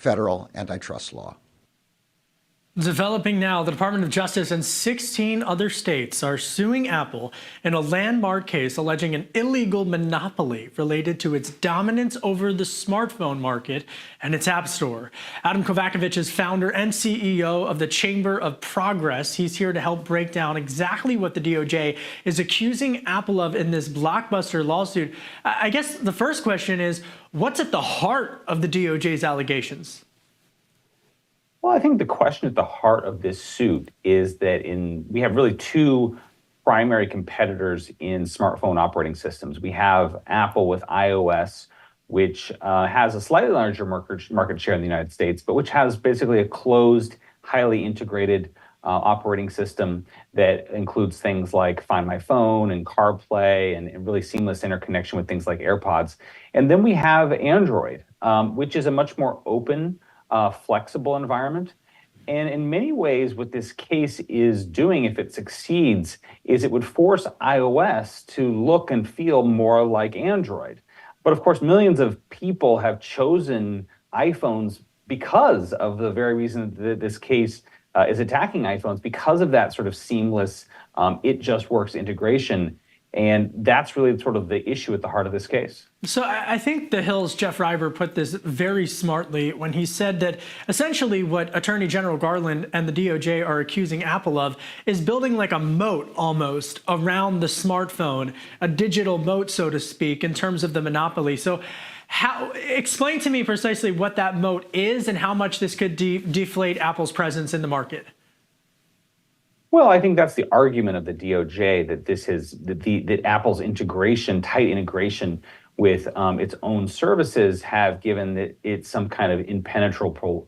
federal antitrust law. Developing now, the Department of Justice and 16 other states are suing Apple in a landmark case alleging an illegal monopoly related to its dominance over the smartphone market and its app store. Adam Kovacevich is founder and CEO of the Chamber of Progress. He's here to help break down exactly what the DOJ is accusing Apple of in this blockbuster lawsuit. I guess the first question is, what's at the heart of the DOJ's allegations? Well, I think the question at the heart of this suit is that we have really two primary competitors in smartphone operating systems. We have Apple with iOS, which has a slightly larger market share in the United States, but which has basically a closed, highly integrated operating system that includes things like Find My Phone and CarPlay and really seamless interconnection with things like AirPods. And then we have Android, which is a much more open, flexible environment. And in many ways, what this case is doing, if it succeeds, is it would force iOS to look and feel more like Android. But of course, millions of people have chosen iPhones because of the very reason that this case is attacking iPhones, because of that sort of seamless, it just works integration. And that's really sort of the issue at the heart of this case. So I think The Hill's Jeff River put this very smartly when he said that essentially what Attorney General Garland and the DOJ are accusing Apple of is building like a moat almost around the smartphone, a digital moat, so to speak, in terms of the monopoly. So explain to me precisely what that moat is and how much this could deflate Apple's presence in the market. Well, I think that's the argument of the DOJ, that this is that Apple's integration, tight integration with its own services, have given it some kind of impenetrable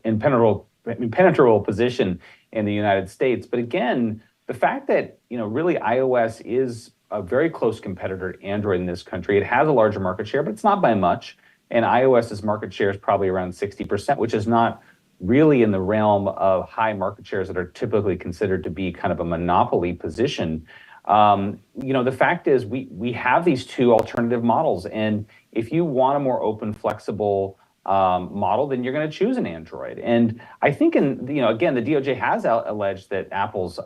position in the United States. But again, the fact that really iOS is a very close competitor to Android in this country. It has a larger market share, but it's not by much. And iOS's market share is probably around 60%, which is not really in the realm of high market shares that are typically considered to be kind of a monopoly position. The fact is we have these two alternative models. And if you want a more open, flexible model, then you're going to choose an Android. And I think, again, the DOJ has alleged that Apple's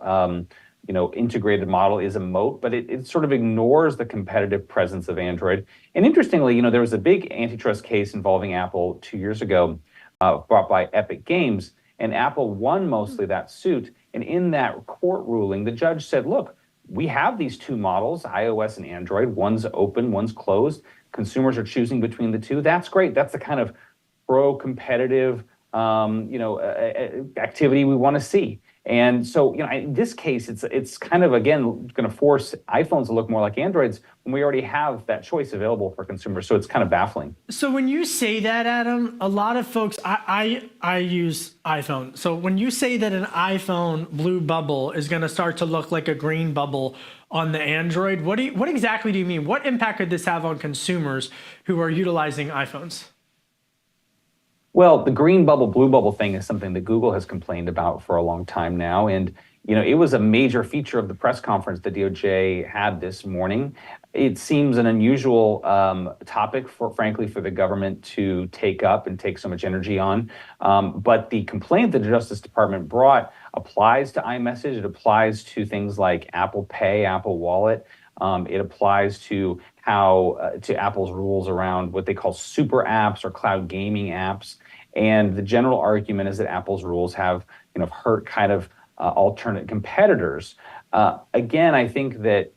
integrated model is a moat, but it sort of ignores the competitive presence of Android. And interestingly, there was a big antitrust case involving Apple 2 years ago, brought by Epic Games, and Apple won mostly that suit. And in that court ruling, the judge said, look, we have these two models, iOS and Android. One's open, one's closed. Consumers are choosing between the two. That's great. That's the kind of pro-competitive activity we want to see. And so, in this case, it's kind of, again, going to force iPhones to look more like Androids when we already have that choice available for consumers. So it's kind of baffling. So when you say that, Adam, a lot of folks, I use iPhone. So when you say that an iPhone blue bubble is going to start to look like a green bubble on the Android, what exactly do you mean? What impact could this have on consumers who are utilizing iPhones? Well, the green bubble, blue bubble thing is something that Google has complained about for a long time now. And, it was a major feature of the press conference the DOJ had this morning. It seems an unusual topic, frankly, for the government to take up and take so much energy on. But the complaint that the Justice Department brought applies to iMessage. It applies to things like Apple Pay, Apple Wallet. It applies to Apple's rules around what they call super apps or cloud gaming apps. And the general argument is that Apple's rules have hurt kind of alternate competitors. Again, I think that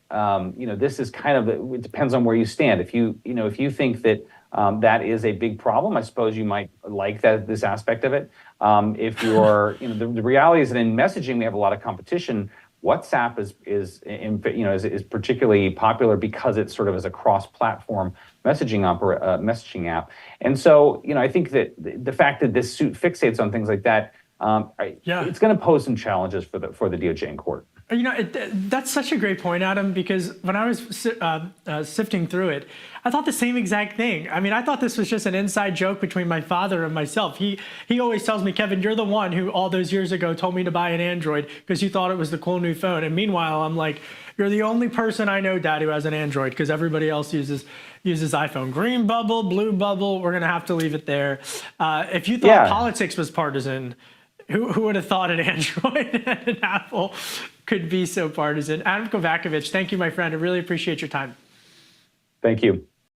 this is kind of it depends on where you stand. If you think that that is a big problem, I suppose you might like this aspect of it. If you're the reality is that in messaging we have a lot of competition. WhatsApp is particularly popular because it sort of is a cross-platform messaging app. And so, I think that the fact that this suit fixates on things like that, it's going to pose some challenges for the DOJ in court. You know, that's such a great point, Adam, because when I was sifting through it, I thought the same exact thing. I mean, I thought this was just an inside joke between my father and myself. He always tells me, Kevin, you're the one who all those years ago told me to buy an Android because you thought it was the cool new phone. And meanwhile, I'm like, you're the only person I know, Dad, who has an Android because everybody else uses iPhone. Green bubble, blue bubble, we're going to have to leave it there. If you thought politics was partisan, who would have thought an Android and an Apple could be so partisan? Adam Kovacevich, thank you, my friend. I really appreciate your time. Thank you.